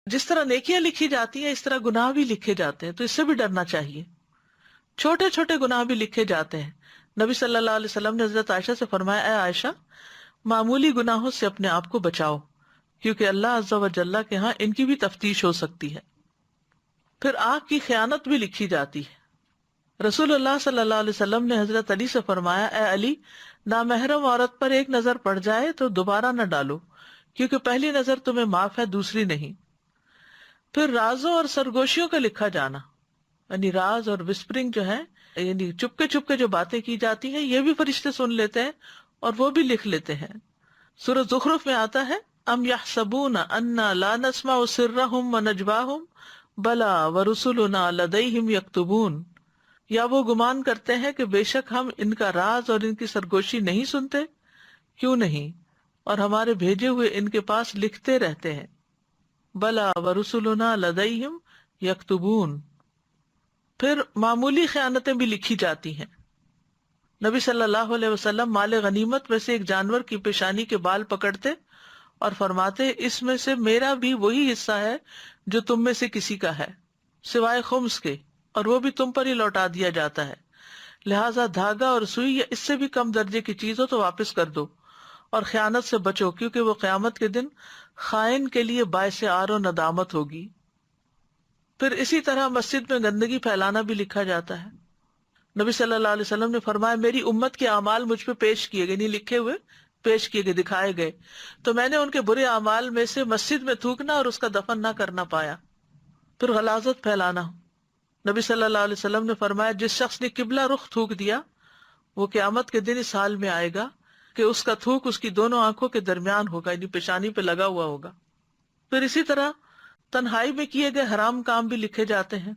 جس طرح نیکیاں لکھی جاتی ہیں اس طرح گناہ بھی لکھے جاتے ہیں، تو اس سے بھی ڈرنا چاہیے. چھوٹے چھوٹے گناہ بھی لکھے جاتے ہیں. نبی صلی اللہ علیہ وسلم نے حضرت عائشہ سے فرمایا، اے عائشہ، معمولی گناہوں سے اپنے آپ کو بچاؤ، کیونکہ اللہ عز و جل کے ہاں ان کی بھی تفتیش ہو سکتی ہے. پھر آنکھ کی خیانت بھی لکھی جاتی ہے. رسول اللہ صلی اللہ علیہ وسلم نے حضرت علی سے فرمایا، اے علی، نامحرم عورت پر ایک نظر پڑ جائے تو دوبارہ نہ ڈالو، کیونکہ پہلی نظر تمہیں معاف ہے، دوسری نہیں. پھر رازوں اور سرگوشیوں کا لکھا جانا، یعنی راز اور وسپرنگ جو ہے، یعنی چپ کے جو باتیں کی جاتی ہیں، یہ بھی فرشتے سن لیتے ہیں اور وہ بھی لکھ لیتے ہیں. سورہ زخرف میں آتا ہے، ام یحسبون انا لا نسمع سرهم ونجواهم بلا ورسلنا لدیہم یکتبون. یا وہ گمان کرتے ہیں کہ بے شک ہم ان کا راز اور ان کی سرگوشی نہیں سنتے؟ کیوں نہیں، اور ہمارے بھیجے ہوئے ان کے پاس لکھتے رہتے ہیں. بلا ورسلنا لدیہم یکتبون. پھر معمولی خیانتیں بھی لکھی جاتی ہیں. نبی صلی اللہ علیہ وسلم مال غنیمت میں سے ایک جانور کی پیشانی کے بال پکڑتے اور فرماتے، اس میں سے میرا بھی وہی حصہ ہے جو تم میں سے کسی کا ہے، سوائے خمس کے، اور وہ بھی تم پر ہی لوٹا دیا جاتا ہے. لہٰذا دھاگا اور سوئی یا اس سے بھی کم درجے کی چیز ہو تو واپس کر دو، اور خیانت سے بچو، کیونکہ وہ قیامت کے دن خائن کے لیے باعث عار و ندامت ہوگی. پھر اسی طرح مسجد میں گندگی پھیلانا بھی لکھا جاتا ہے. نبی صلی اللہ علیہ وسلم نے فرمایا، میری امت کے اعمال مجھ پہ پیش کیے گئے، نہیں لکھے ہوئے، پیش کیے گئے، دکھائے گئے، تو میں نے ان کے برے اعمال میں سے مسجد میں تھوکنا اور اس کا دفن نہ کرنا پایا. پھر غلاظت پھیلانا. نبی صلی اللہ علیہ وسلم نے فرمایا، جس شخص نے قبلہ رخ تھوک دیا وہ قیامت کے دن اس حال میں آئے گا کہ اس کا تھوک اس کی دونوں آنکھوں کے درمیان ہوگا، یعنی پیشانی پہ لگا ہوا ہوگا. پھر اسی طرح تنہائی میں کیے گئے حرام کام بھی لکھے جاتے ہیں.